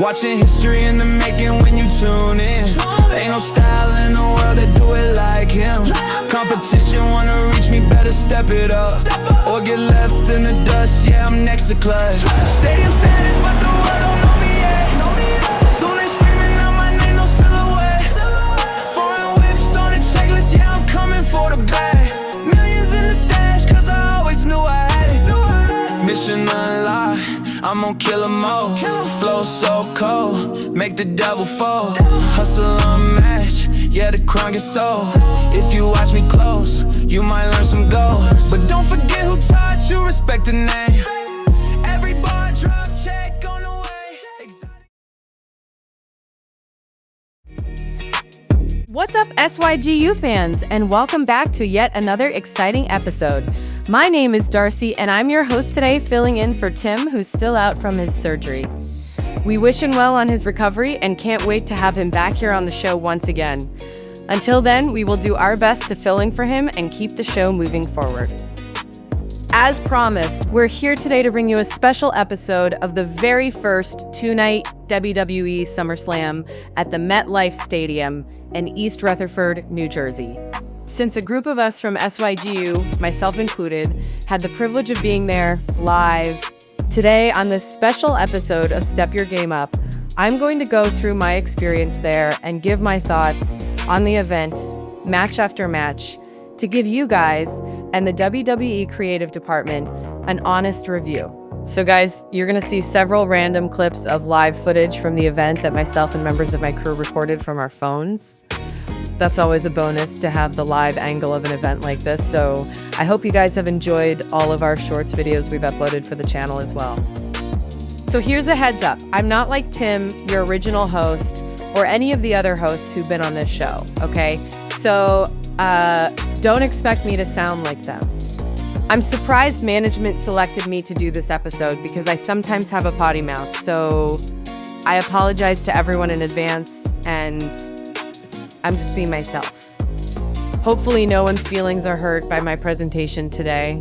Watching history in the making when you tune in. Ain't no style in the world that do it like him. Competition wanna reach me, better step it up, or get left in the dust, yeah, I'm next to clutch. Stadium status, but the world don't know me yet. Soon they screaming out my name, no silhouette. Foreign whips on the checklist, yeah, I'm coming for the bag. Millions in the stash, cause I always knew I had it. Mission unlocked, I'm on killer mode. Flow so cold, make the devil fold. Hustle unmatched, yeah, the crown gets sold. If you watch me close, you might learn some gold. But don't forget who taught you, respect the name. Every bar drop, check on the way. What's up, SYGU fans, and welcome back to yet another exciting episode. My name is Darcy, and I'm your host today, filling in for Tim, who's still out from his surgery. We wish him well on his recovery and can't wait to have him back here on the show once again. Until then, we will do our best to fill in for him and keep the show moving forward. As promised, we're here today to bring you a special episode of the very first two-night WWE SummerSlam at the MetLife Stadium in East Rutherford, New Jersey. Since a group of us from SYGU, myself included, had the privilege of being there live, today on this special episode of Step Your Game Up, I'm going to go through my experience there and give my thoughts on the event, match after match, to give you guys and the WWE creative department an honest review. So guys, you're going to see several random clips of live footage from the event that myself and members of my crew recorded from our phones. That's always a bonus to have the live angle of an event like this, so I hope you guys have enjoyed all of our shorts videos we've uploaded for the channel as well. So here's a heads up, I'm not like Tim, your original host, or any of the other hosts who've been on this show, okay? So don't expect me to sound like them. I'm surprised management selected me to do this episode because I sometimes have a potty mouth, so I apologize to everyone in advance, and I'm just being myself. Hopefully no one's feelings are hurt by my presentation today.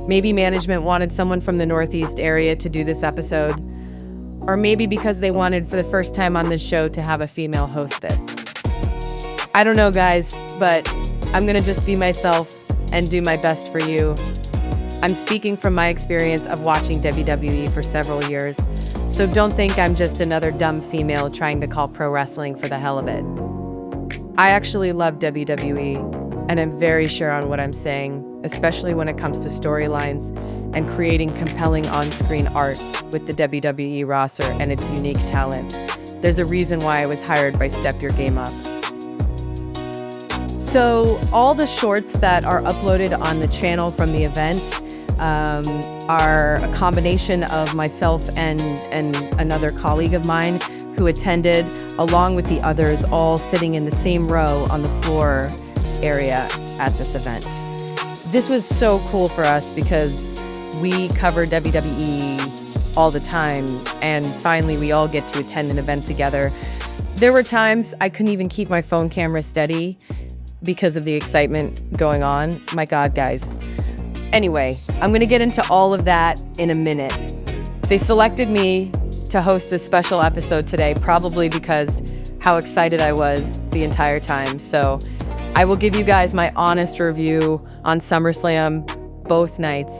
Maybe management wanted someone from the Northeast area to do this episode, or maybe because they wanted for the first time on this show to have a female hostess. I don't know, guys, but I'm gonna just be myself and do my best for you. I'm speaking from my experience of watching WWE for several years, so don't think I'm just another dumb female trying to call pro wrestling for the hell of it. I actually love WWE, and I'm very sure on what I'm saying, especially when it comes to storylines and creating compelling on-screen art with the WWE roster and its unique talent. There's a reason why I was hired by Step Your Game Up. So all the shorts that are uploaded on the channel from the event are a combination of myself and another colleague of mine who attended, along with the others, all sitting in the same row on the floor area at this event. This was so cool for us because we cover WWE all the time, and finally we all get to attend an event together. There were times I couldn't even keep my phone camera steady because of the excitement going on. My God, guys. Anyway, I'm gonna get into all of that in a minute. They selected me to host this special episode today, probably because how excited I was the entire time. So I will give you guys my honest review on SummerSlam both nights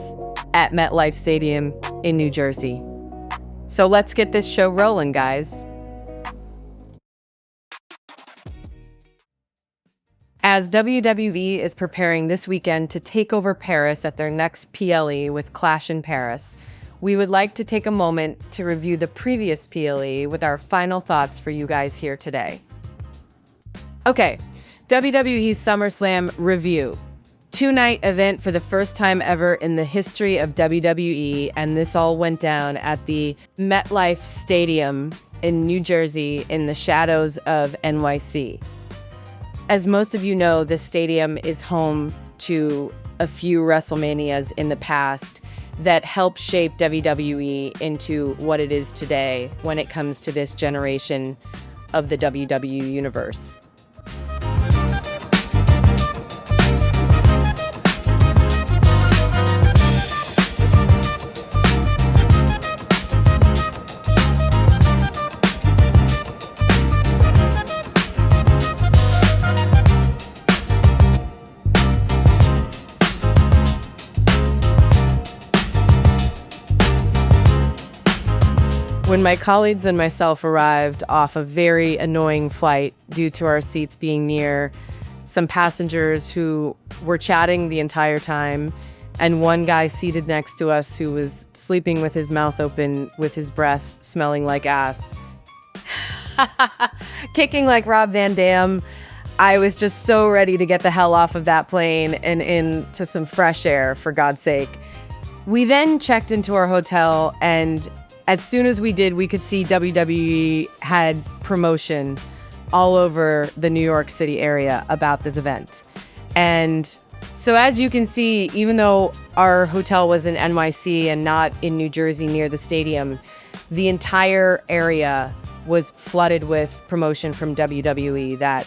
at MetLife Stadium in New Jersey. So let's get this show rolling, guys. As WWE is preparing this weekend to take over Paris at their next PLE with Clash in Paris, we would like to take a moment to review the previous PLE with our final thoughts for you guys here today. Okay, WWE SummerSlam review. Two-night event for the first time ever in the history of WWE, and this all went down at the MetLife Stadium in New Jersey in the shadows of NYC. As most of you know, this stadium is home to a few WrestleManias in the past that helped shape WWE into what it is today when it comes to this generation of the WWE universe. When my colleagues and myself arrived off a very annoying flight due to our seats being near some passengers who were chatting the entire time, and one guy seated next to us who was sleeping with his mouth open with his breath smelling like ass, kicking like Rob Van Dam, I was just so ready to get the hell off of that plane and into some fresh air, for God's sake. We then checked into our hotel, and as soon as we did, we could see WWE had promotion all over the New York City area about this event. And so as you can see, even though our hotel was in NYC and not in New Jersey near the stadium, the entire area was flooded with promotion from WWE that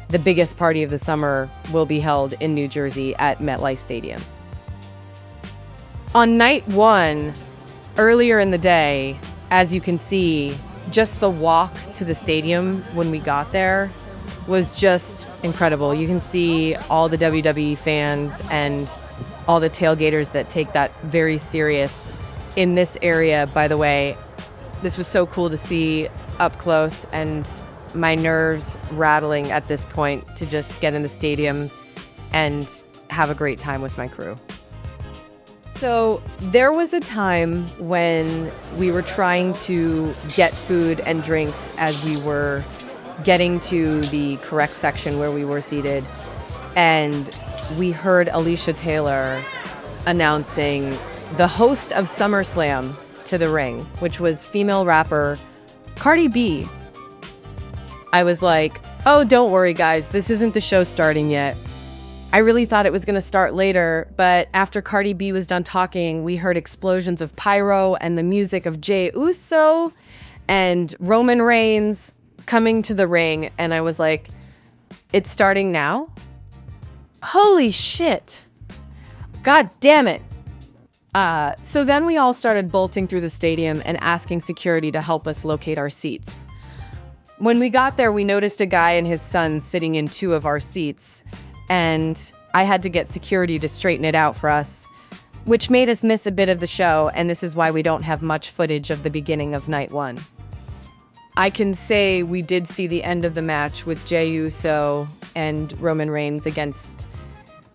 the biggest party of the summer will be held in New Jersey at MetLife Stadium. On night one, earlier in the day, as you can see, just the walk to the stadium when we got there was just incredible. You can see all the WWE fans and all the tailgaters that take that very serious in this area. By the way, this was so cool to see up close, and my nerves rattling at this point to just get in the stadium and have a great time with my crew. So there was a time when we were trying to get food and drinks as we were getting to the correct section where we were seated, and we heard Alicia Taylor announcing the host of SummerSlam to the ring, which was female rapper Cardi B. I was like, oh, don't worry, guys. This isn't the show starting yet. I really thought it was going to start later, but after Cardi B was done talking, we heard explosions of pyro and the music of Jey Uso and Roman Reigns coming to the ring, and I was like, it's starting now? Holy shit. God damn it. So then we all started bolting through the stadium and asking security to help us locate our seats. When we got there, we noticed a guy and his son sitting in two of our seats, and I had to get security to straighten it out for us, which made us miss a bit of the show, and this is why we don't have much footage of the beginning of night one. I can say we did see the end of the match with Jey Uso and Roman Reigns against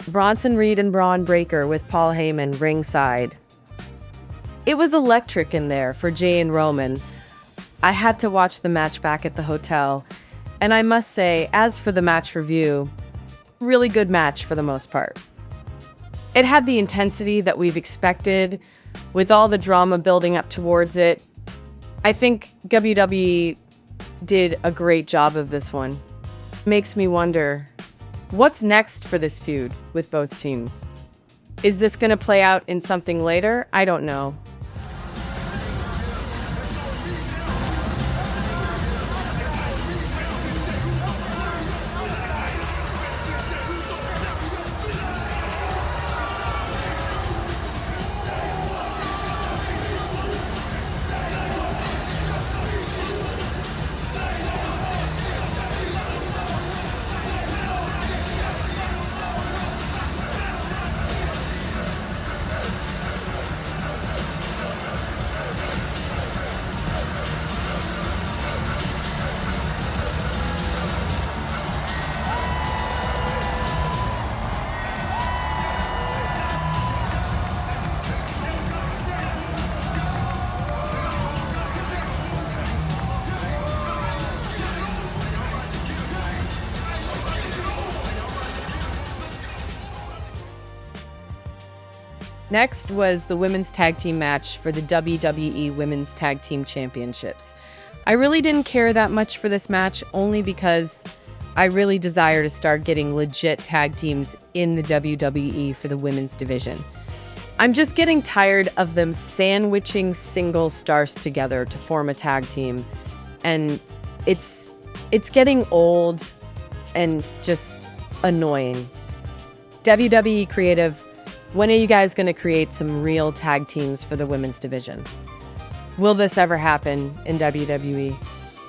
Bronson Reed and Braun Breaker with Paul Heyman ringside. It was electric in there for Jey and Roman. I had to watch the match back at the hotel, and I must say, as for the match review, really good match for the most part. It had the intensity that we've expected, with all the drama building up towards it. I think WWE did a great job of this one. Makes me wonder, what's next for this feud with both teams? Is this going to play out in something later? I don't know. Next was the women's tag team match for the WWE Women's Tag Team Championships. I really didn't care that much for this match, only because I really desire to start getting legit tag teams in the WWE for the women's division. I'm just getting tired of them sandwiching single stars together to form a tag team, and it's getting old and just annoying. WWE Creative, when are you guys going to create some real tag teams for the women's division? Will this ever happen in WWE?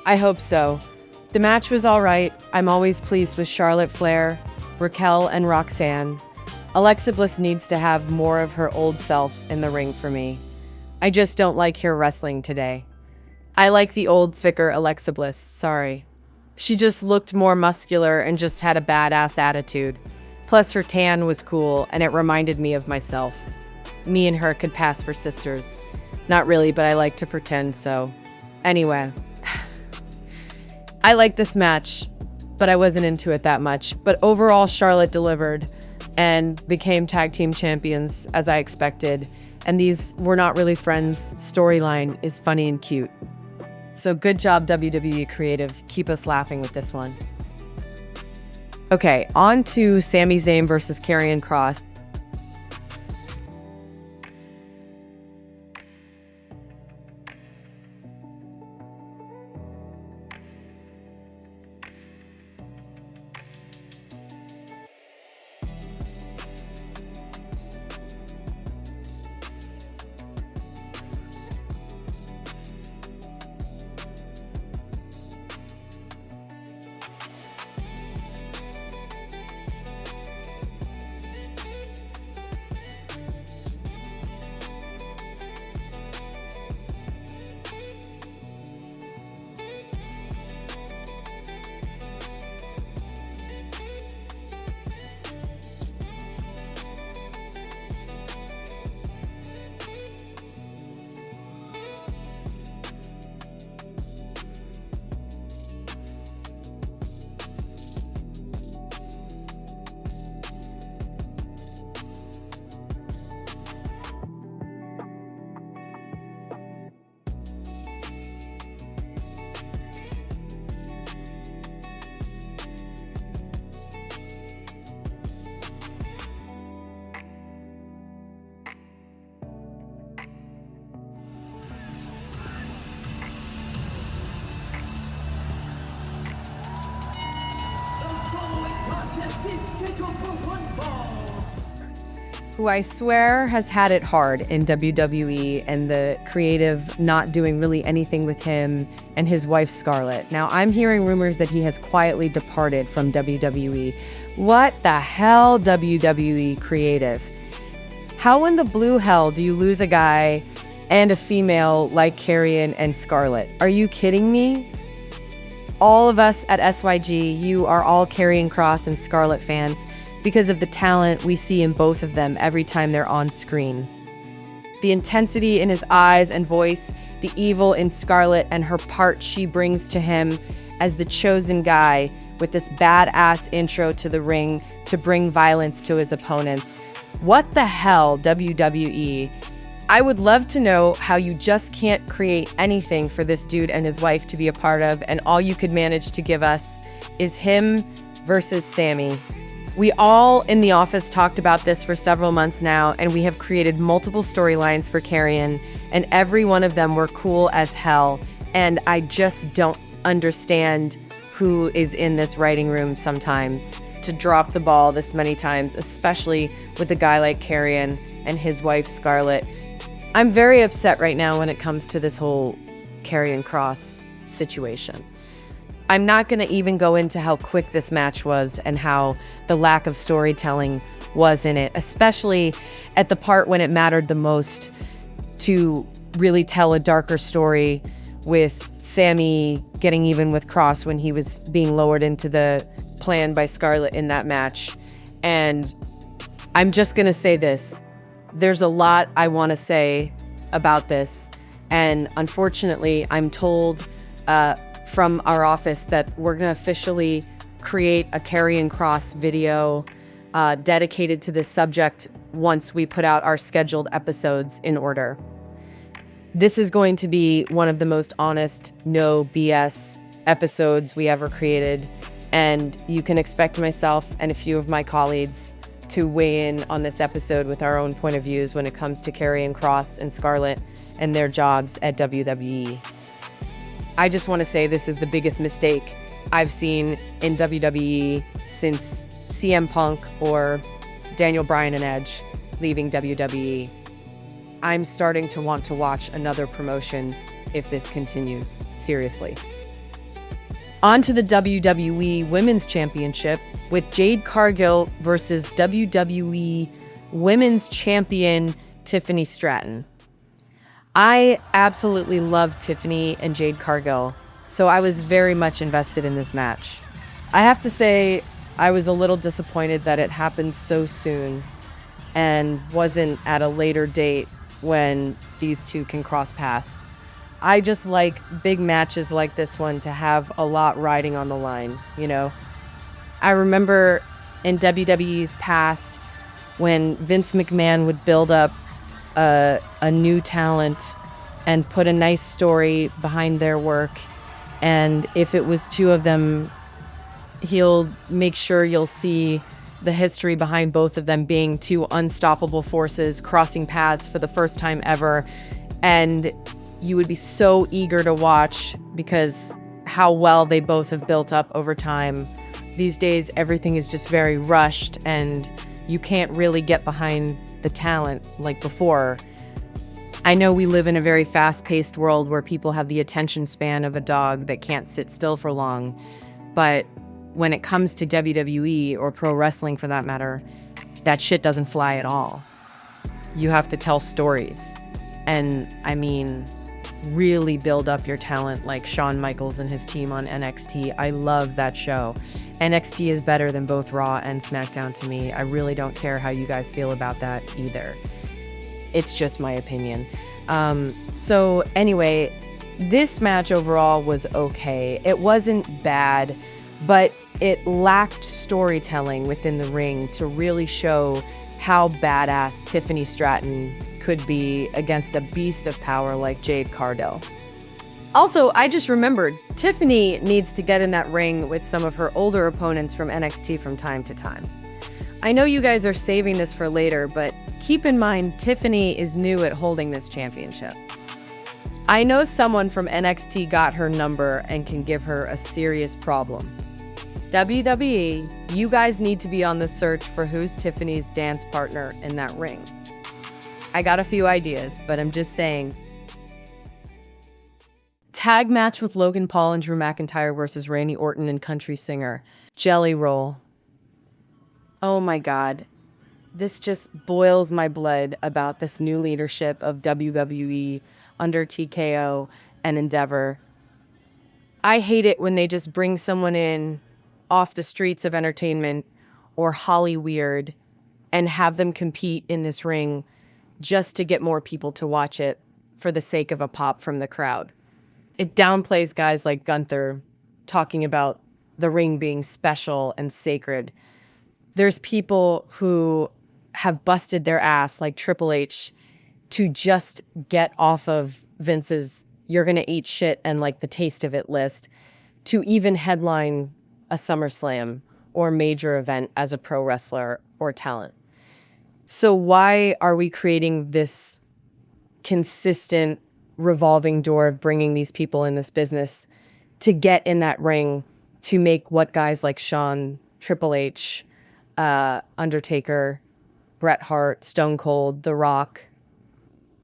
I hope so. The match was all right. I'm always pleased with Charlotte Flair, Raquel, and Roxanne. Alexa Bliss needs to have more of her old self in the ring for me. I just don't like her wrestling today. I like the old, thicker Alexa Bliss, sorry. She just looked more muscular and just had a badass attitude. Plus her tan was cool and it reminded me of myself. Me and her could pass for sisters. Not really, but I like to pretend so. Anyway, I like this match, but I wasn't into it that much. But overall, Charlotte delivered and became tag team champions as I expected. And these We're Not Really Friends storyline is funny and cute. So good job, WWE Creative. Keep us laughing with this one. Okay, on to Sami Zayn versus Karrion Kross. Who I swear has had it hard in WWE and the creative not doing really anything with him and his wife Scarlett. Now I'm hearing rumors that he has quietly departed from WWE. What the hell, WWE Creative? How in the blue hell do you lose a guy and a female like Karrion and Scarlett? Are you kidding me? All of us at SYG, you are all Karrion Kross and Scarlett fans because of the talent we see in both of them every time they're on screen. The intensity in his eyes and voice, the evil in Scarlett and her part she brings to him as the chosen guy with this badass intro to the ring to bring violence to his opponents. What the hell, WWE? I would love to know how you just can't create anything for this dude and his wife to be a part of, and all you could manage to give us is him versus Sami. We all in the office talked about this for several months now, and we have created multiple storylines for Karrion, and every one of them were cool as hell, and I just don't understand who is in this writing room sometimes to drop the ball this many times, especially with a guy like Karrion and his wife Scarlett. I'm very upset right now when it comes to this whole Karrion Kross situation. I'm not going to even go into how quick this match was and how the lack of storytelling was in it, especially at the part when it mattered the most to really tell a darker story with Sami getting even with Kross when he was being lowered into the plan by Scarlett in that match. And I'm just going to say this. There's a lot I want to say about this. And unfortunately, I'm told from our office that we're going to officially create a Karrion Kross video dedicated to this subject once we put out our scheduled episodes in order. This is going to be one of the most honest, no BS episodes we ever created. And you can expect myself and a few of my colleagues to weigh in on this episode with our own point of views when it comes to Karrion Kross and Scarlett and their jobs at WWE. I just want to say this is the biggest mistake I've seen in WWE since CM Punk or Daniel Bryan and Edge leaving WWE. I'm starting to want to watch another promotion if this continues, seriously. On to the WWE Women's Championship with Jade Cargill versus WWE Women's Champion Tiffany Stratton. I absolutely love Tiffany and Jade Cargill, so I was very much invested in this match. I have to say, I was a little disappointed that it happened so soon and wasn't at a later date when these two can cross paths. I just like big matches like this one to have a lot riding on the line, you know? I remember in WWE's past when Vince McMahon would build up a new talent and put a nice story behind their work. And if it was two of them, he'll make sure you'll see the history behind both of them being two unstoppable forces crossing paths for the first time ever. And you would be so eager to watch because how well they both have built up over time. These days, everything is just very rushed and you can't really get behind the talent like before. I know we live in a very fast-paced world where people have the attention span of a dog that can't sit still for long. But when it comes to WWE or pro wrestling for that matter, that shit doesn't fly at all. You have to tell stories. And I mean, really build up your talent like Shawn Michaels and his team on NXT. I love that show. NXT is better than both Raw and SmackDown to me. I really don't care how you guys feel about that either. It's just my opinion. So anyway, this match overall was okay. It wasn't bad, but it lacked storytelling within the ring to really show how badass Tiffany Stratton could be against a beast of power like Jade Cargill. Also, I just remembered, Tiffany needs to get in that ring with some of her older opponents from NXT from time to time. I know you guys are saving this for later, but keep in mind, Tiffany is new at holding this championship. I know someone from NXT got her number and can give her a serious problem. WWE, you guys need to be on the search for who's Tiffany's dance partner in that ring. I got a few ideas, but I'm just saying. Tag match with Logan Paul and Drew McIntyre versus Randy Orton and country singer Jelly Roll. Oh my God. This just boils my blood about this new leadership of WWE under TKO and Endeavor. I hate it when they just bring someone in off the streets of entertainment or Hollyweird and have them compete in this ring just to get more people to watch it for the sake of a pop from the crowd. It downplays guys like Gunther talking about the ring being special and sacred. There's people who have busted their ass like Triple H to just get off of Vince's "you're gonna eat shit and like the taste of it" list to even headline a SummerSlam or major event as a pro wrestler or talent. So why are we creating this consistent revolving door of bringing these people in this business to get in that ring to make what guys like Shawn, Triple H, Undertaker, Bret Hart, Stone Cold, The Rock,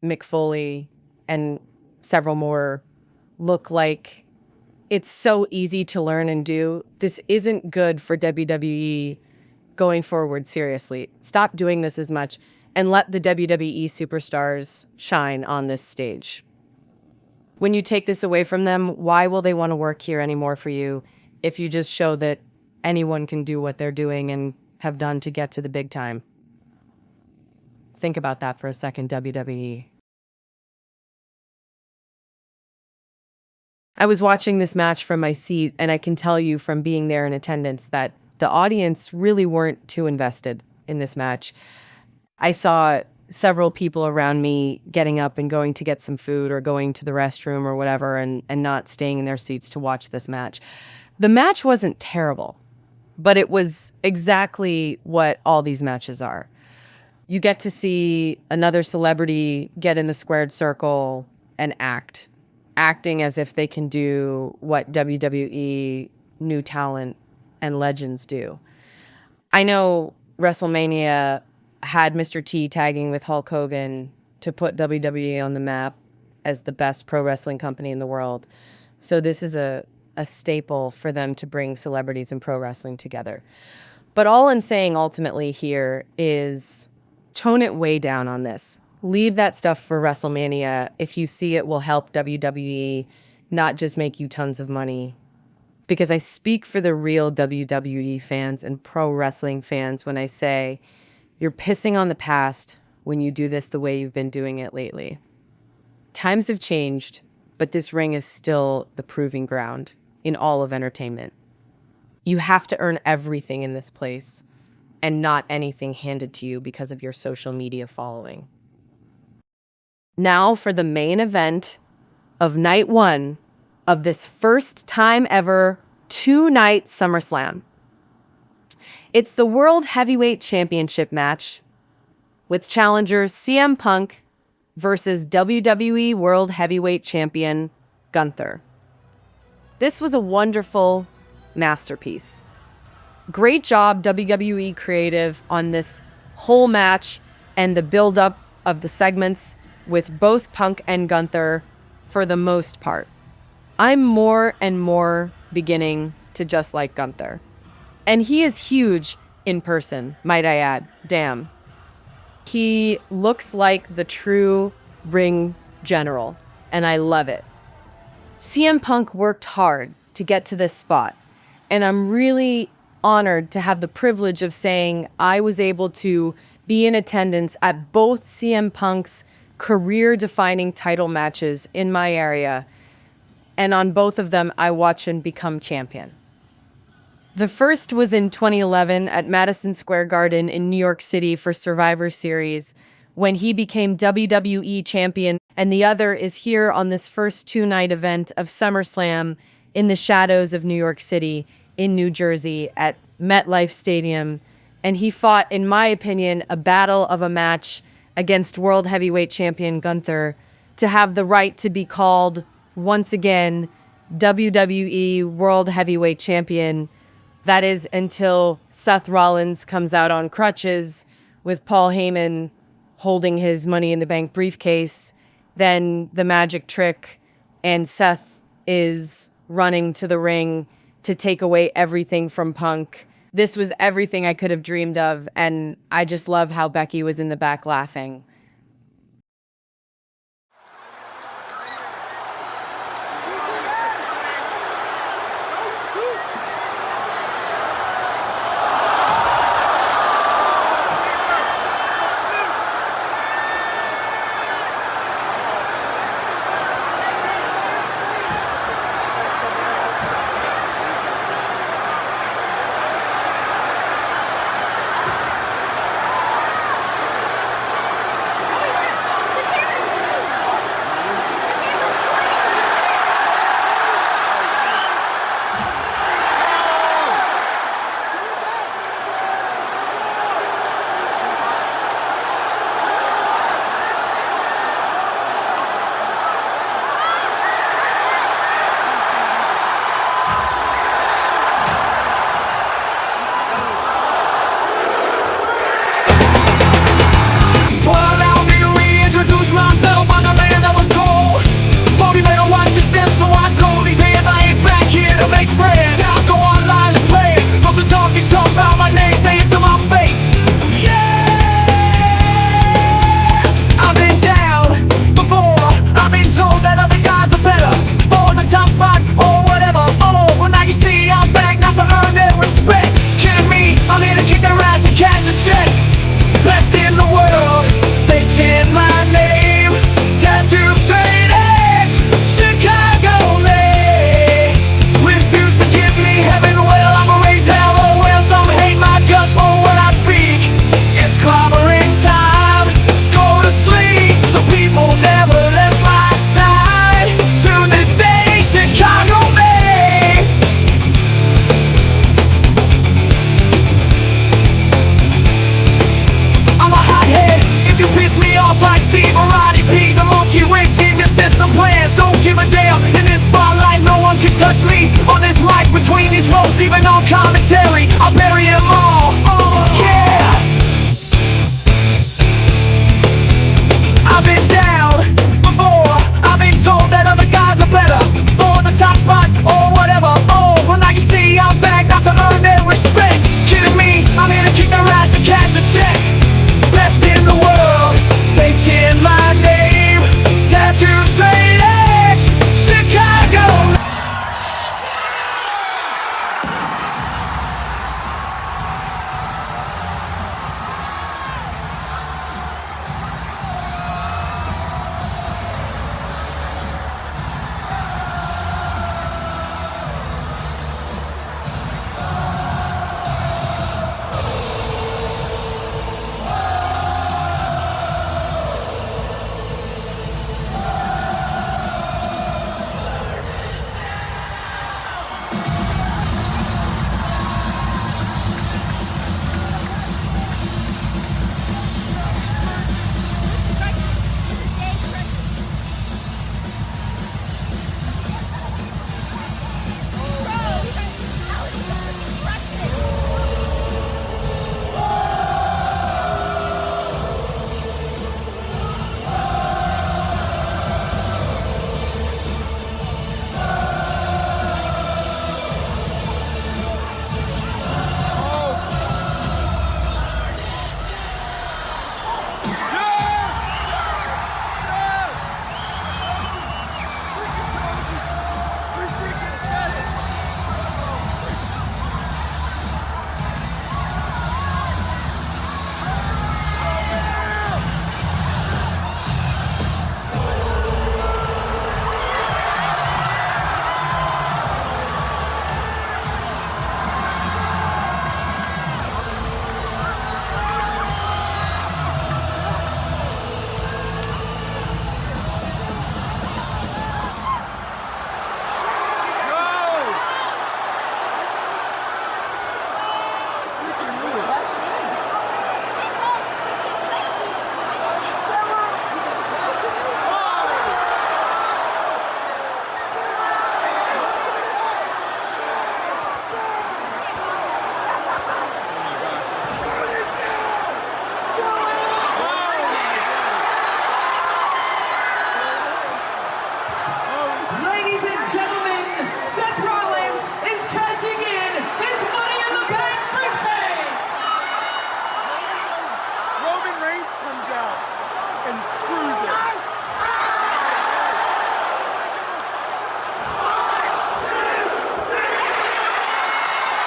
Mick Foley, and several more look like? It's so easy to learn and do. This isn't good for WWE going forward, seriously. Stop doing this as much and let the WWE superstars shine on this stage. When you take this away from them, why will they want to work here anymore for you if you just show that anyone can do what they're doing and have done to get to the big time? Think about that for a second, WWE. I was watching this match from my seat, and I can tell you from being there in attendance that the audience really weren't too invested in this match. I saw several people around me getting up and going to get some food or going to the restroom or whatever and not staying in their seats to watch this match. The match wasn't terrible, but it was exactly what all these matches are. You get to see another celebrity get in the squared circle and acting as if they can do what WWE new talent and legends do. I know WrestleMania had Mr. T tagging with Hulk Hogan to put WWE on the map as the best pro wrestling company in the world. So this is a staple for them to bring celebrities and pro wrestling together. But all I'm saying ultimately here is tone it way down on this. leave that stuff for WrestleMania if you see it will help WWE, not just make you tons of money. Because I speak for the real WWE fans and pro wrestling fans when I say you're pissing on the past when you do this the way you've been doing it lately. Times have changed, but this ring is still the proving ground in all of entertainment. You have to earn everything in this place and not anything handed to you because of your social media following. Now for the main event of night one of this first time ever 2-night SummerSlam. It's the World Heavyweight Championship match with challenger CM Punk versus WWE World Heavyweight Champion Gunther. This was a wonderful masterpiece. Great job, WWE Creative, on this whole match and the build-up of the segments with both Punk and Gunther for the most part. I'm more and more beginning to just like Gunther. And he is huge in person, might I add. Damn. He looks like the true ring general, and I love it. CM Punk worked hard to get to this spot, and I'm really honored to have the privilege of saying I was able to be in attendance at both CM Punk's career-defining title matches in my area, and on both of them, I watched him become champion. The first was in 2011 at Madison Square Garden in New York City for Survivor Series, when he became WWE champion, and the other is here on this first 2-night event of SummerSlam in the shadows of New York City in New Jersey at MetLife Stadium. And he fought, in my opinion, a battle of a match against World Heavyweight Champion Gunther to have the right to be called, once again, WWE World Heavyweight Champion. That is until Seth Rollins comes out on crutches with Paul Heyman holding his Money in the Bank briefcase. Then the magic trick, and Seth is running to the ring to take away everything from Punk. This was everything I could have dreamed of, and I just love how Becky was in the back laughing. Even on commentary, I'll bury them all. Yeah. I've been down before. I've been told that other guys are better for the top spot or whatever. Oh, well now you see I'm back, not to earn their respect. Kidding me? I'm here to kick their ass and cash the check. Best in the world, they chant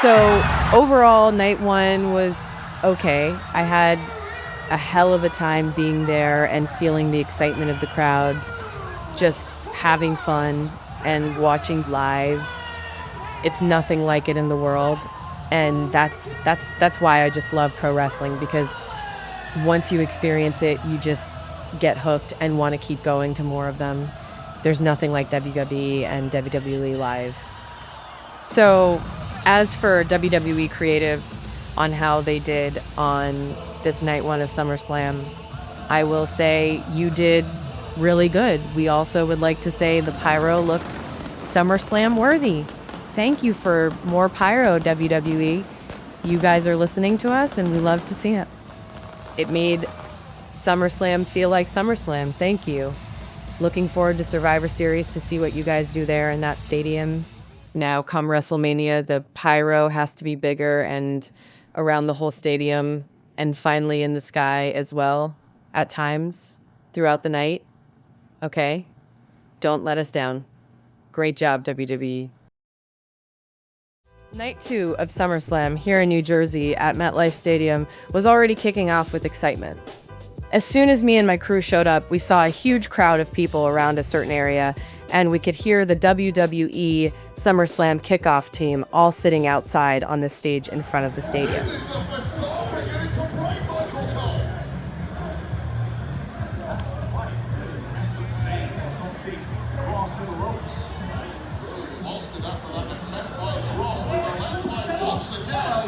So overall, night one was okay. I had a hell of a time being there and feeling the excitement of the crowd, just having fun and watching live. It's nothing like it in the world. And that's why I just love pro wrestling, because once you experience it, you just get hooked and want to keep going to more of them. There's nothing like WWE and WWE Live. So as for WWE Creative on how they did on this night one of SummerSlam, I will say you did really good. We also would like to say the pyro looked SummerSlam worthy. Thank you for more pyro, WWE. You guys are listening to us and we love to see it. It made SummerSlam feel like SummerSlam. Thank you. Looking forward to Survivor Series to see what you guys do there in that stadium. Now, come WrestleMania, the pyro has to be bigger and around the whole stadium and finally in the sky as well at times throughout the night. Okay? Don't let us down. Great job, WWE. Night 2 of SummerSlam here in New Jersey at MetLife Stadium was already kicking off with excitement. As soon as me and my crew showed up, we saw a huge crowd of people around a certain area, and we could hear the WWE SummerSlam kickoff team all sitting outside on the stage in front of the stadium.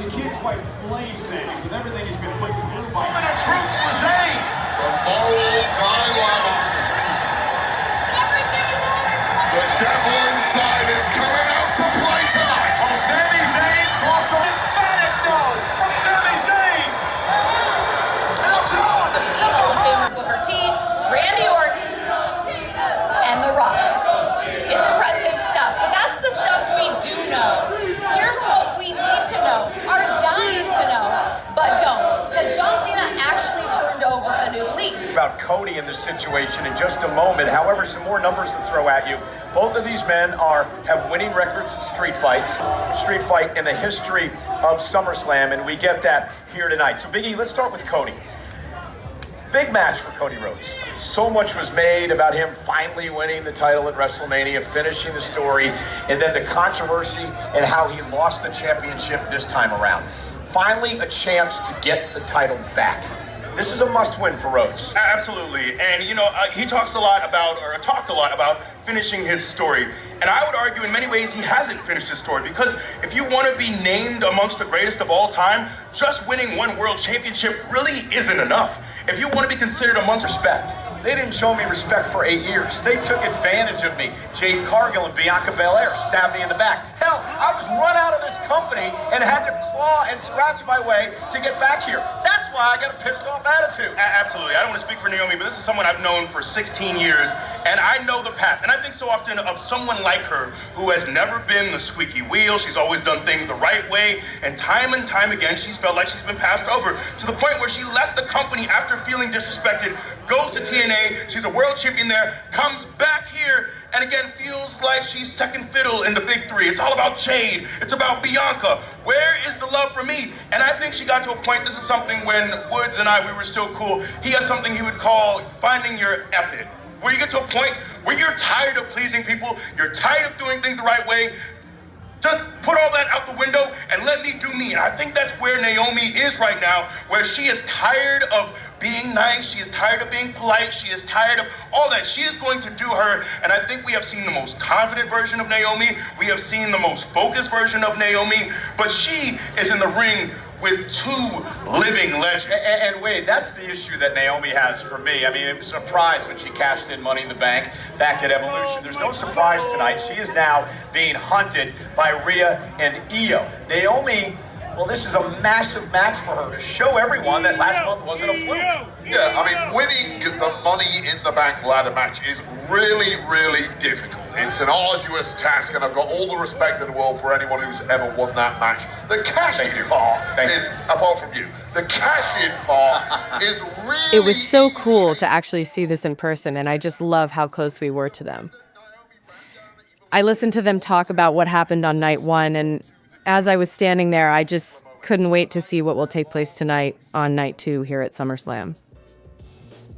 You can't quite blame Zayn with everything he's been put through by the truth for Zayn. The moral dilemma. The devil inside is coming out to play tonight. Oh, Sami Zayn crossover. Emphatic no from Sami Zayn. Hall of Famer Booker T, Randy Orton, and The Rock. It's impressive stuff, but that's the stuff we do know. Here's what we need to know, are dying to know, but don't. Has John Cena actually turned over a new leaf? About Cody in this situation in just a moment. However, some more numbers to throw at you. Both of these men have winning records in street fight in the history of SummerSlam, and we get that here tonight. So, Biggie, let's start with Cody. Big match for Cody Rhodes. So much was made about him finally winning the title at WrestleMania, finishing the story, and then the controversy and how he lost the championship this time around. Finally, a chance to get the title back. This is a must-win for Rhodes. Absolutely, and he talked a lot about finishing his story. And I would argue in many ways he hasn't finished his story, because if you want to be named amongst the greatest of all time, just winning one world championship really isn't enough. If you want to be considered amongst Respect. They didn't show me respect for 8 years. They took advantage of me. Jade Cargill and Bianca Belair stabbed me in the back. Hell, I was run out of this company and had to claw and scratch my way to get back here. That's why I got a pissed off attitude. Absolutely. I don't want to speak for Naomi, but this is someone I've known for 16 years, and I know the path. And I think so often of someone like her who has never been the squeaky wheel. She's always done things the right way, and time again, she's felt like she's been passed over, to the point where she left the company after feeling disrespected, goes to TNA, she's a world champion there, comes back here, and again feels like she's second fiddle in the big three. It's all about Jade, it's about Bianca. Where is the love for me? And I think she got to a point, this is something when Woods and I, we were still cool, he has something he would call finding your F-it. Where you get to a point where you're tired of pleasing people, you're tired of doing things the right way. Just put all that out the window and let me do me. And I think that's where Naomi is right now, where she is tired of being nice, she is tired of being polite, she is tired of all that. She is going to do her, and I think we have seen the most confident version of Naomi, we have seen the most focused version of Naomi, but she is in the ring with two living legends. And Wade, that's the issue that Naomi has for me. I mean, it was a surprise when she cashed in Money in the Bank back at Evolution. There's no surprise tonight. She is now being hunted by Rhea and Io. Naomi, well, this is a massive match for her to show everyone that last month wasn't a fluke. Yeah, I mean, winning the Money in the Bank ladder match is really, really difficult. It's an arduous task, and I've got all the respect in the world for anyone who's ever won that match. The cash-in part is, apart from you, the cash-in part is really... It was so cool to actually see this in person, and I just love how close we were to them. I listened to them talk about what happened on night one, and as I was standing there, I just couldn't wait to see what will take place tonight on night 2 here at SummerSlam.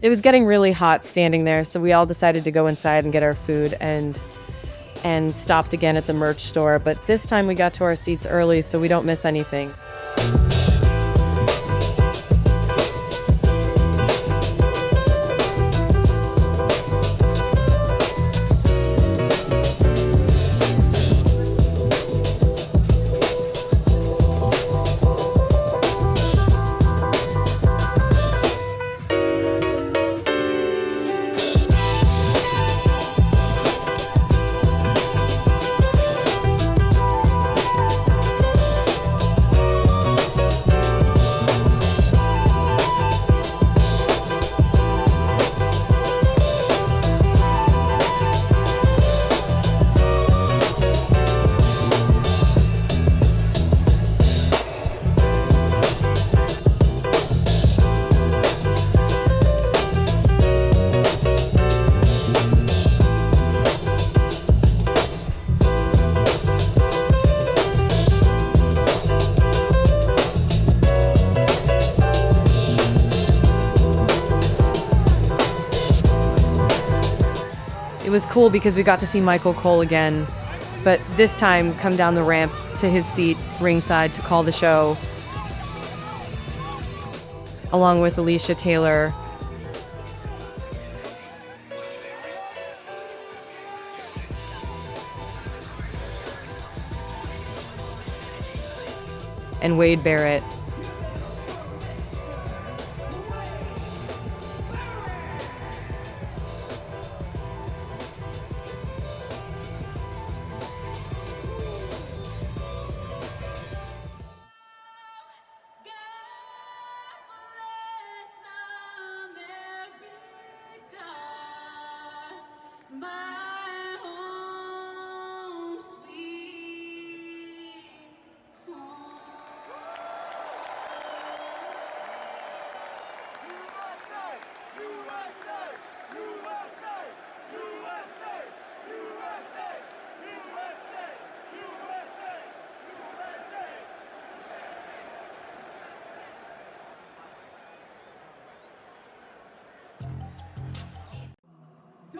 It was getting really hot standing there, so we all decided to go inside and get our food and stopped again at the merch store. But this time we got to our seats early so we don't miss anything. It was cool because we got to see Michael Cole again, but this time come down the ramp to his seat ringside to call the show, along with Alicia Taylor. And Wade Barrett.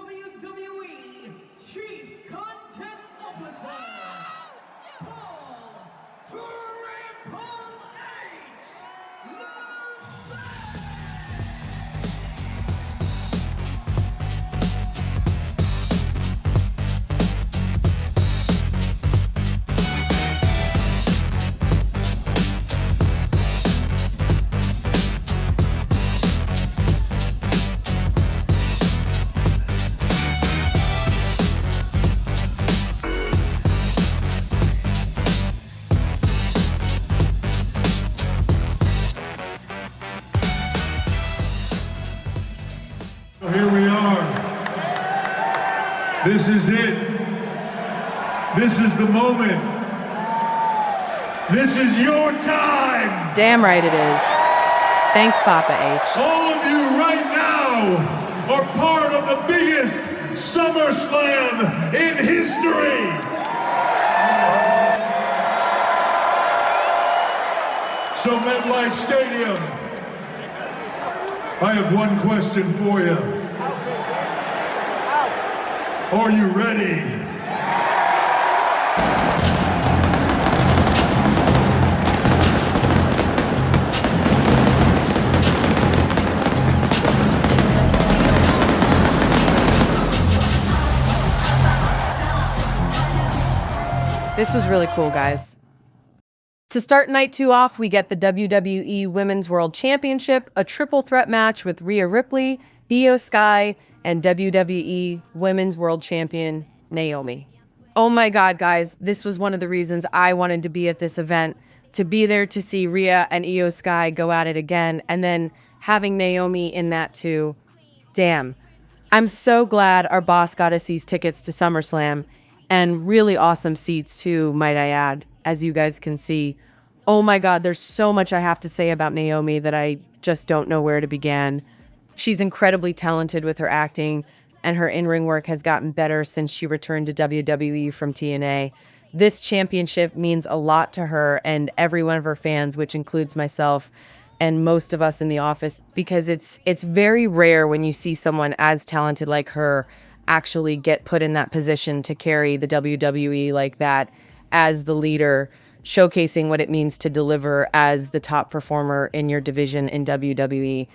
WWE Chief Content Officer, Paul Triple H. Here we are. This is it. This is the moment. This is your time. Damn right it is. Thanks, Papa H. All of you right now are part of the biggest SummerSlam in history. So MetLife Stadium, I have one question for you. Are you ready? This was really cool, guys. To start night 2 off, we get the WWE Women's World Championship, a triple threat match with Rhea Ripley, Io Sky, and WWE Women's World Champion Naomi. Oh my God, guys, this was one of the reasons I wanted to be at this event, to be there to see Rhea and Io Sky go at it again, and then having Naomi in that too. Damn. I'm so glad our boss got us these tickets to SummerSlam, and really awesome seats too, might I add, as you guys can see. Oh my God, there's so much I have to say about Naomi that I just don't know where to begin. She's incredibly talented with her acting, and her in-ring work has gotten better since she returned to WWE from TNA. This championship means a lot to her and every one of her fans, which includes myself and most of us in the office, because it's very rare when you see someone as talented like her actually get put in that position to carry the WWE like that as the leader, showcasing what it means to deliver as the top performer in your division in WWE.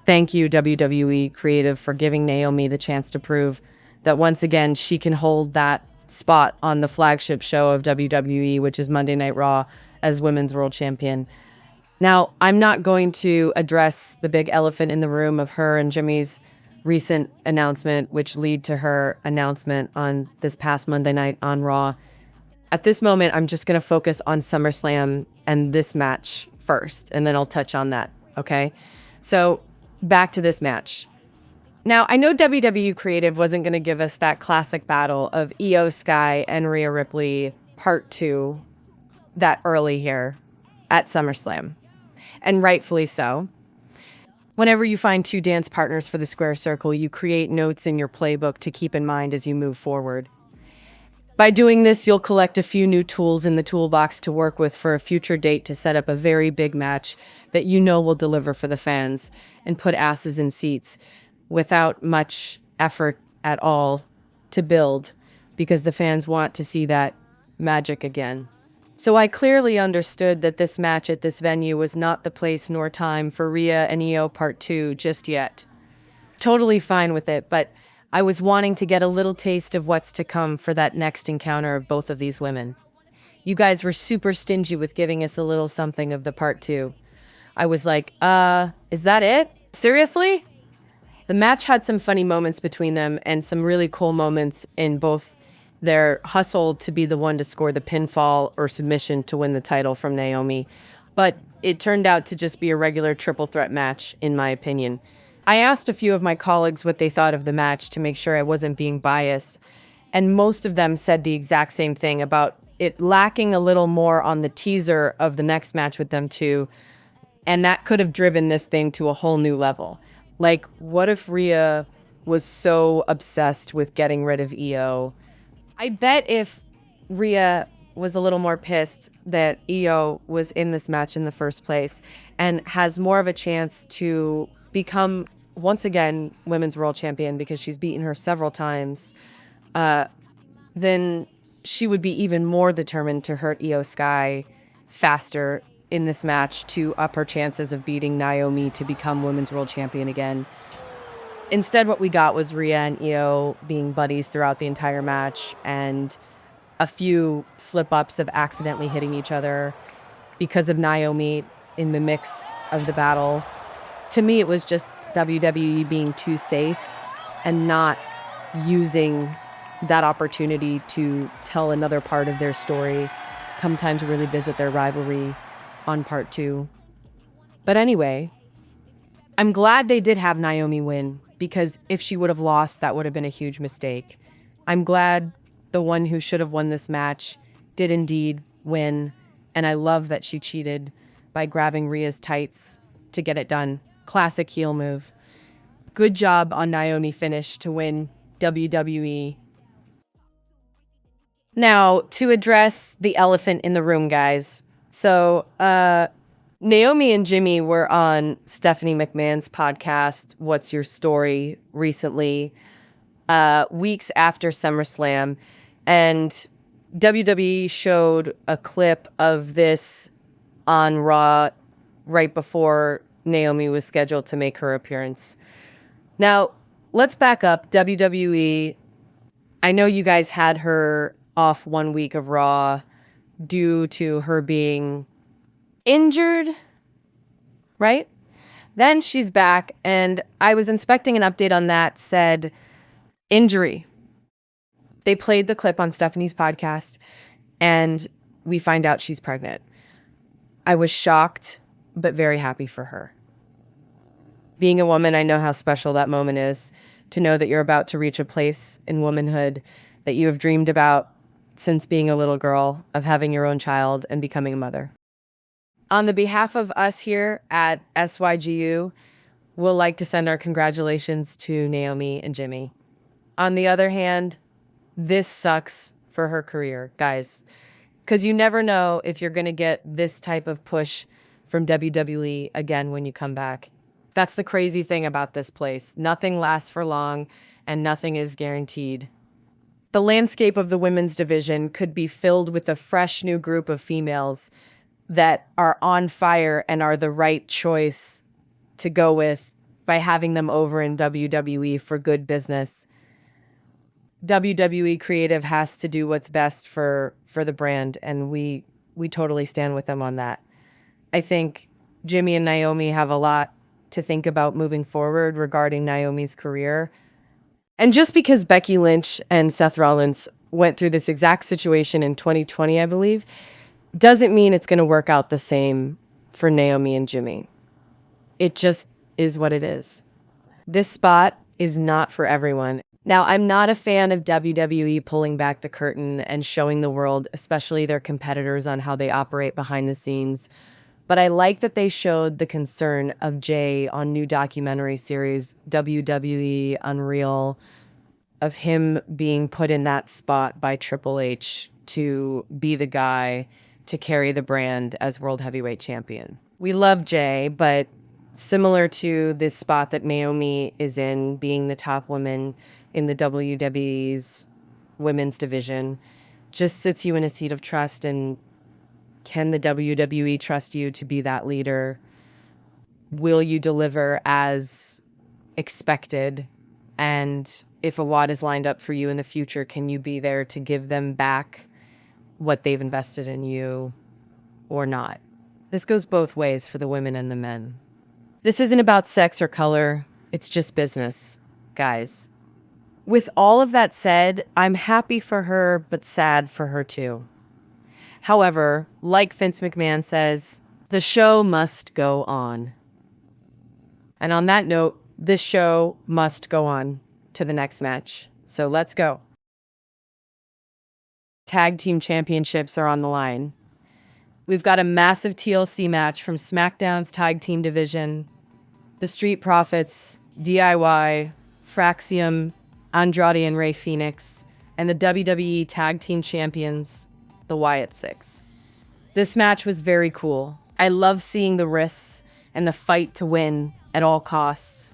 Thank you, WWE Creative, for giving Naomi the chance to prove that once again she can hold that spot on the flagship show of WWE, which is Monday Night Raw, as Women's World Champion. Now, I'm not going to address the big elephant in the room of her and Jimmy's recent announcement, which lead to her announcement on this past Monday night on Raw. At this moment, I'm just going to focus on SummerSlam and this match first, and then I'll touch on that, okay? So, back to this match. Now, I know WWE Creative wasn't going to give us that classic battle of Io Sky and Rhea Ripley Part 2 that early here at SummerSlam, and rightfully so. Whenever you find two dance partners for the square circle, you create notes in your playbook to keep in mind as you move forward. By doing this, you'll collect a few new tools in the toolbox to work with for a future date to set up a very big match that you know will deliver for the fans and put asses in seats without much effort at all to build, because the fans want to see that magic again. So I clearly understood that this match at this venue was not the place nor time for Rhea and Io Part 2 just yet. Totally fine with it, but I was wanting to get a little taste of what's to come for that next encounter of both of these women. You guys were super stingy with giving us a little something of the Part 2. I was like, is that it? Seriously? The match had some funny moments between them and some really cool moments in both their hustle to be the one to score the pinfall or submission to win the title from Naomi. But it turned out to just be a regular triple threat match, in my opinion. I asked a few of my colleagues what they thought of the match to make sure I wasn't being biased, and most of them said the exact same thing about it lacking a little more on the teaser of the next match with them two, and that could have driven this thing to a whole new level. Like, what if Rhea was so obsessed with getting rid of Io? I bet if Rhea was a little more pissed that Io was in this match in the first place and has more of a chance to become, once again, Women's World Champion, because she's beaten her several times, then she would be even more determined to hurt Io Sky faster in this match to up her chances of beating Naomi to become Women's World Champion again. Instead, what we got was Rhea and Io being buddies throughout the entire match, and a few slip-ups of accidentally hitting each other because of Naomi in the mix of the battle. To me, it was just WWE being too safe and not using that opportunity to tell another part of their story come time to really visit their rivalry on Part 2. But anyway, I'm glad they did have Naomi win, because if she would have lost, that would have been a huge mistake. I'm glad the one who should have won this match did indeed win, and I love that she cheated by grabbing Rhea's tights to get it done. Classic heel move. Good job on Naomi finish to win WWE. Now, to address the elephant in the room, guys. So, Naomi and Jimmy were on Stephanie McMahon's podcast, What's Your Story, recently, weeks after SummerSlam, and WWE showed a clip of this on Raw right before Naomi was scheduled to make her appearance. Now, let's back up. WWE, I know you guys had her off 1 week of Raw due to her being injured, right? Then she's back, and I was inspecting an update on that, said injury. They played the clip on Stephanie's podcast, and we find out she's pregnant. I was shocked, but very happy for her. Being a woman, I know how special that moment is, to know that you're about to reach a place in womanhood that you have dreamed about since being a little girl, of having your own child and becoming a mother. On the behalf of us here at SYGU, we'll like to send our congratulations to Naomi and Jimmy. On the other hand, this sucks for her career. Guys, Because you never know if you're going to get this type of push from WWE again when you come back. That's the crazy thing about this place. Nothing lasts for long, and nothing is guaranteed. The landscape of the women's division could be filled with a fresh new group of females that are on fire and are the right choice to go with by having them over in WWE for good business. WWE Creative has to do what's best for the brand, and we totally stand with them on that. I think Jimmy and Naomi have a lot to think about moving forward regarding Naomi's career. And just because Becky Lynch and Seth Rollins went through this exact situation in 2020, I believe, doesn't mean it's going to work out the same for Naomi and Jimmy. It just is what it is. This spot is not for everyone. Now, I'm not a fan of WWE pulling back the curtain and showing the world, especially their competitors, on how they operate behind the scenes. But I like that they showed the concern of Jay on new documentary series, WWE Unreal, of him being put in that spot by Triple H to be the guy to carry the brand as World Heavyweight Champion. We love Jay, but similar to this spot that Naomi is in, being the top woman in the WWE's women's division, just sits you in a seat of trust. And can the WWE trust you to be that leader? Will you deliver as expected? And if a lot is lined up for you in the future, can you be there to give them back what they've invested in you or not? This goes both ways for the women and the men. This isn't about sex or color. It's just business, guys. With all of that said, I'm happy for her, but sad for her too. However, like Vince McMahon says, the show must go on. And on that note, this show must go on to the next match. So let's go. Tag team championships are on the line. We've got a massive TLC match from SmackDown's tag team division. The Street Profits, DIY, Fraxium, Andrade and Rey Fenix, and the WWE Tag Team Champions, the Wyatt Six. This match was very cool. I love seeing the risks and the fight to win at all costs.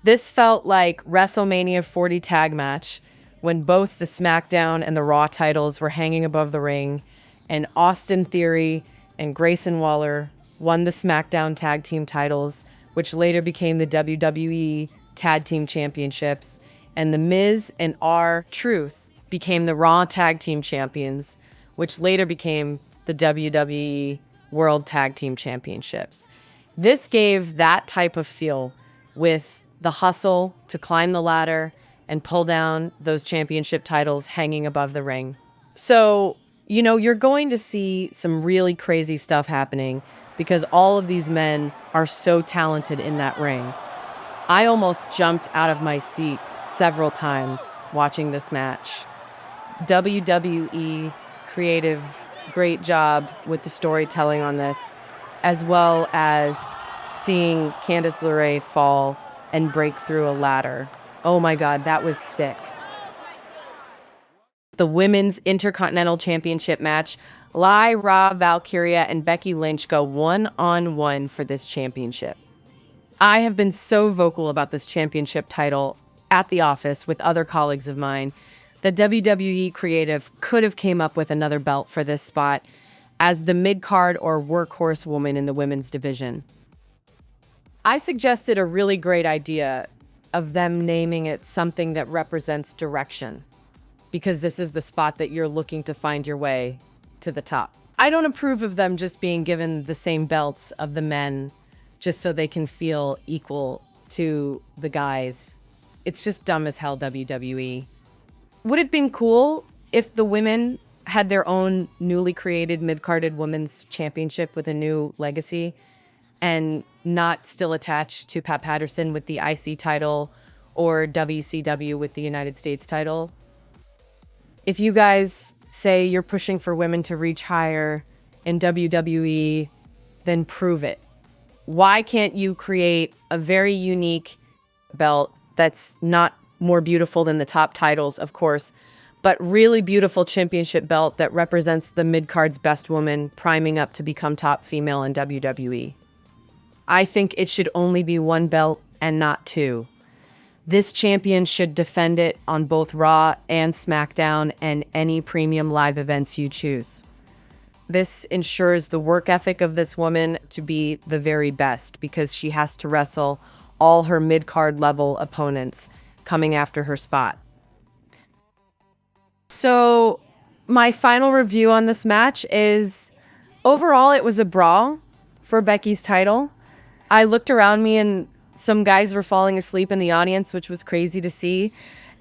This felt like WrestleMania 40 tag match when both the SmackDown and the Raw titles were hanging above the ring, and Austin Theory and Grayson Waller won the SmackDown Tag Team titles, which later became the WWE Tag Team Championships, and The Miz and R-Truth became the Raw Tag Team Champions, which later became the WWE World Tag Team Championships. This gave that type of feel with the hustle to climb the ladder and pull down those championship titles hanging above the ring. So, you're going to see some really crazy stuff happening because all of these men are so talented in that ring. I almost jumped out of my seat several times watching this match. WWE Creative, great job with the storytelling on this, as well as seeing Candice LeRae fall and break through a ladder. Oh my God, that was sick. The Women's Intercontinental Championship match, Lyra Valkyria and Becky Lynch go one-on-one for this championship. I have been so vocal about this championship title at the office with other colleagues of mine that WWE Creative could have came up with another belt for this spot as the mid-card or workhorse woman in the women's division. I suggested a really great idea of them naming it something that represents direction, because this is the spot that you're looking to find your way to the top. I don't approve of them just being given the same belts of the men just so they can feel equal to the guys. It's just dumb as hell, WWE. Would it have been cool if the women had their own newly created mid-carded women's championship with a new legacy and not still attached to Pat Patterson with the IC title or WCW with the United States title? If you guys say you're pushing for women to reach higher in WWE, then prove it. Why can't you create a very unique belt that's not more beautiful than the top titles, of course, but really beautiful championship belt that represents the mid-card's best woman priming up to become top female in WWE. I think it should only be one belt and not two. This champion should defend it on both Raw and SmackDown and any premium live events you choose. This ensures the work ethic of this woman to be the very best because she has to wrestle all her mid-card level opponents coming after her spot. So my final review on this match is, overall, it was a brawl for Becky's title. I looked around me and some guys were falling asleep in the audience, which was crazy to see.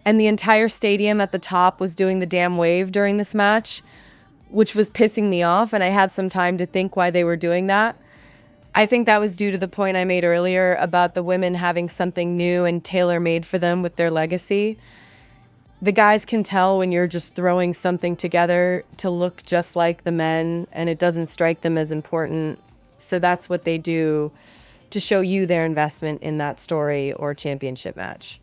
And the entire stadium at the top was doing the damn wave during this match, which was pissing me off. And I had some time to think why they were doing that. I think that was due to the point I made earlier about the women having something new and tailor-made for them with their legacy. The guys can tell when you're just throwing something together to look just like the men, and it doesn't strike them as important. So that's what they do to show you their investment in that story or championship match.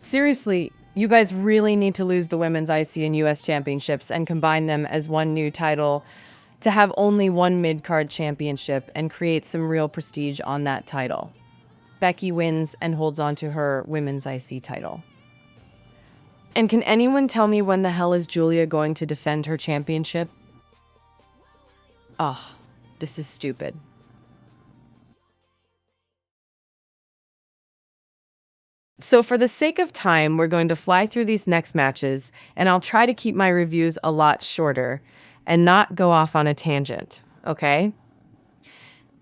Seriously, you guys really need to lose the women's IC and US championships and combine them as one new title to have only one mid-card championship and create some real prestige on that title. Becky wins and holds on to her women's IC title. And can anyone tell me when the hell is Julia going to defend her championship? Oh, this is stupid. So for the sake of time, we're going to fly through these next matches, and I'll try to keep my reviews a lot shorter and not go off on a tangent, okay?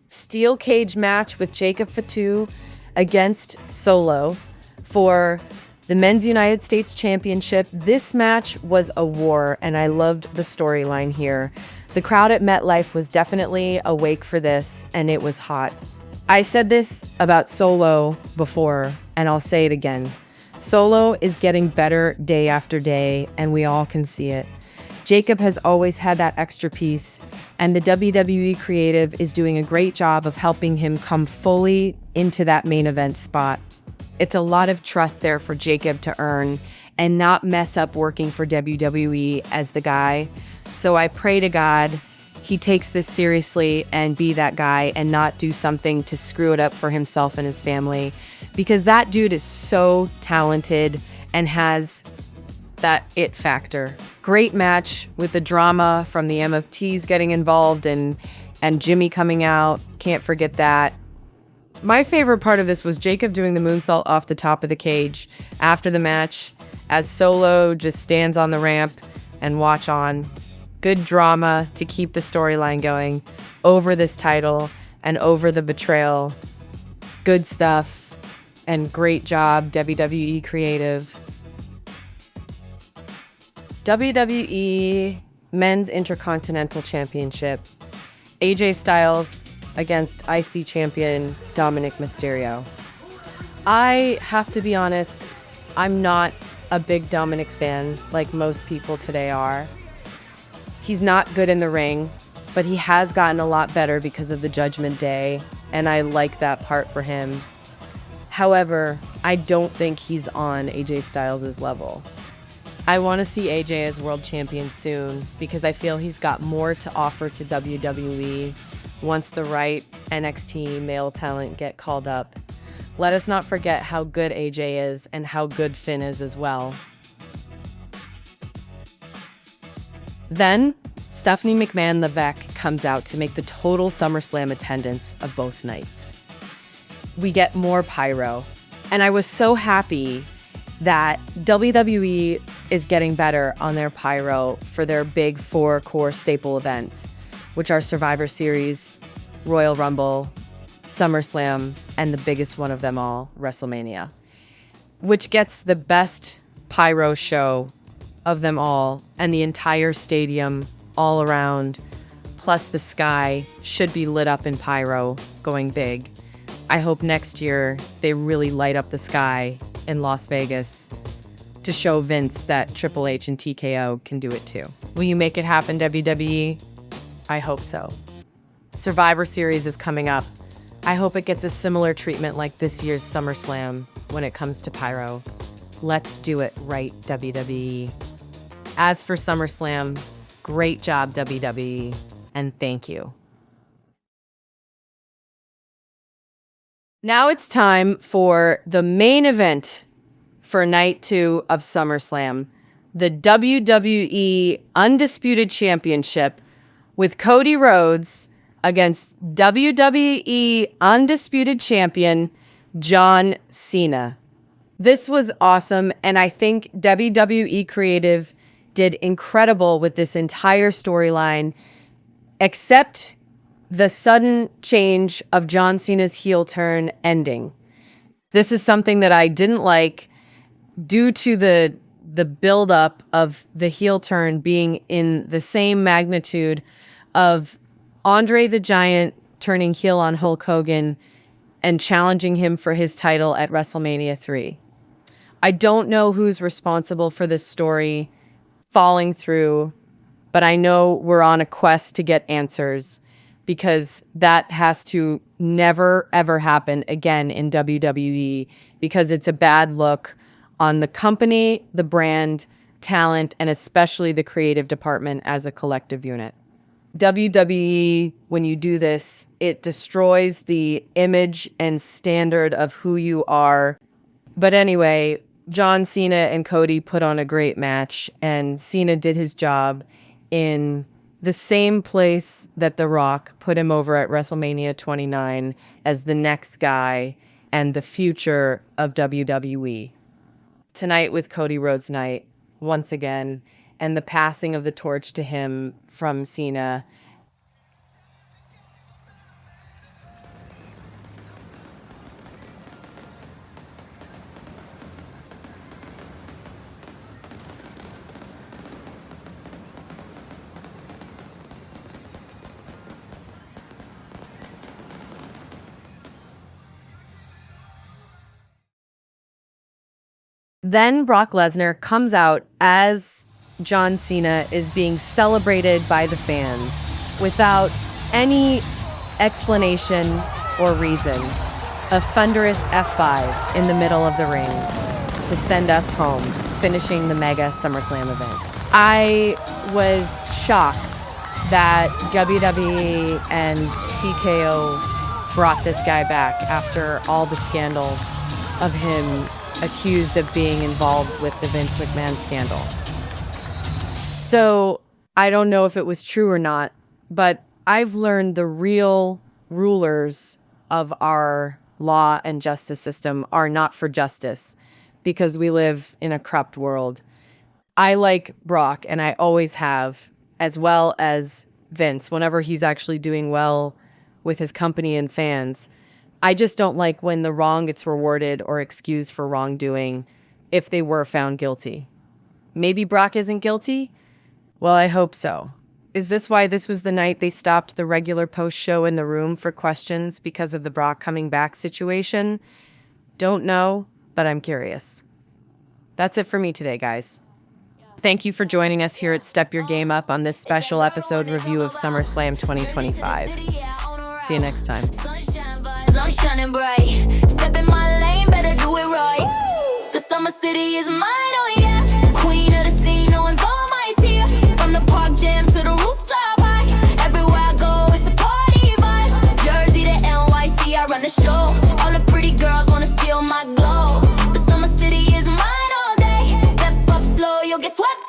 Steel cage match with Jacob Fatu against Solo for the Men's United States Championship. This match was a war, and I loved the storyline here. The crowd at MetLife was definitely awake for this, and it was hot. I said this about Solo before, and I'll say it again. Solo is getting better day after day, and we all can see it. Jacob has always had that extra piece, and the WWE creative is doing a great job of helping him come fully into that main event spot. It's a lot of trust there for Jacob to earn and not mess up working for WWE as the guy. So I pray to God he takes this seriously and be that guy and not do something to screw it up for himself and his family, because that dude is so talented and has that it factor. Great match with the drama from the MFTs getting involved and Jimmy coming out. Can't forget that. My favorite part of this was Jacob doing the moonsault off the top of the cage after the match as Solo just stands on the ramp and watch on. Good drama to keep the storyline going over this title and over the betrayal. Good stuff and great job, WWE creative. WWE Men's Intercontinental Championship. AJ Styles against IC champion Dominik Mysterio. I have to be honest, I'm not a big Dominik fan like most people today are. He's not good in the ring, but he has gotten a lot better because of the Judgment Day, and I like that part for him. However, I don't think he's on AJ Styles' level. I want to see AJ as world champion soon because I feel he's got more to offer to WWE once the right NXT male talent get called up. Let us not forget how good AJ is and how good Finn is as well. Then, Stephanie McMahon, the Vec, comes out to make the total SummerSlam attendance of both nights. We get more pyro, and I was so happy that WWE is getting better on their pyro for their big 4 core staple events, which are Survivor Series, Royal Rumble, SummerSlam, and the biggest one of them all, WrestleMania, which gets the best pyro show of them all, and the entire stadium all around, plus the sky, should be lit up in pyro, going big. I hope next year they really light up the sky in Las Vegas to show Vince that Triple H and TKO can do it too. Will you make it happen, WWE? I hope so. Survivor Series is coming up. I hope it gets a similar treatment like this year's SummerSlam when it comes to pyro. Let's do it right, WWE. As for SummerSlam, great job, WWE, and thank you. Now it's time for the main event for night 2 of SummerSlam, the WWE Undisputed Championship with Cody Rhodes against WWE Undisputed Champion John Cena. This was awesome, and I think WWE Creative did incredible with this entire storyline, except the sudden change of John Cena's heel turn ending. This is something that I didn't like due to the buildup of the heel turn being in the same magnitude of Andre the Giant turning heel on Hulk Hogan and challenging him for his title at WrestleMania 3. I don't know who's responsible for this story falling through, but I know we're on a quest to get answers because that has to never, ever happen again in WWE because it's a bad look on the company, the brand, talent, and especially the creative department as a collective unit. WWE, when you do this, it destroys the image and standard of who you are. But anyway, John Cena and Cody put on a great match, and Cena did his job in the same place that The Rock put him over at WrestleMania 29 as the next guy and the future of WWE. Tonight was Cody Rhodes' night, once again, and the passing of the torch to him from Cena. Then Brock Lesnar comes out as John Cena is being celebrated by the fans without any explanation or reason. A thunderous F5 in the middle of the ring to send us home, finishing the mega SummerSlam event. I was shocked that WWE and TKO brought this guy back after all the scandal of him accused of being involved with the Vince McMahon scandal. So I don't know if it was true or not, but I've learned the real rulers of our law and justice system are not for justice because we live in a corrupt world. I like Brock, and I always have, as well as Vince, whenever he's actually doing well with his company and fans. I just don't like when the wrong gets rewarded or excused for wrongdoing if they were found guilty. Maybe Brock isn't guilty? Well, I hope so. Is this why this was the night they stopped the regular post-show in the room for questions because of the Brock coming back situation? Don't know, but I'm curious. That's it for me today, guys. Thank you for joining us here at Step Your Game Up on this special episode review of SummerSlam 2025. See you next time. I'm shining bright. Step in my lane, better do it right. The summer city is mine, oh yeah. Queen of the scene, no one's on my tier. From the park jams to the rooftop high. Everywhere I go, it's a party vibe. Jersey to NYC, I run the show. All the pretty girls wanna steal my glow. The summer city is mine all day. Step up slow, you'll get swept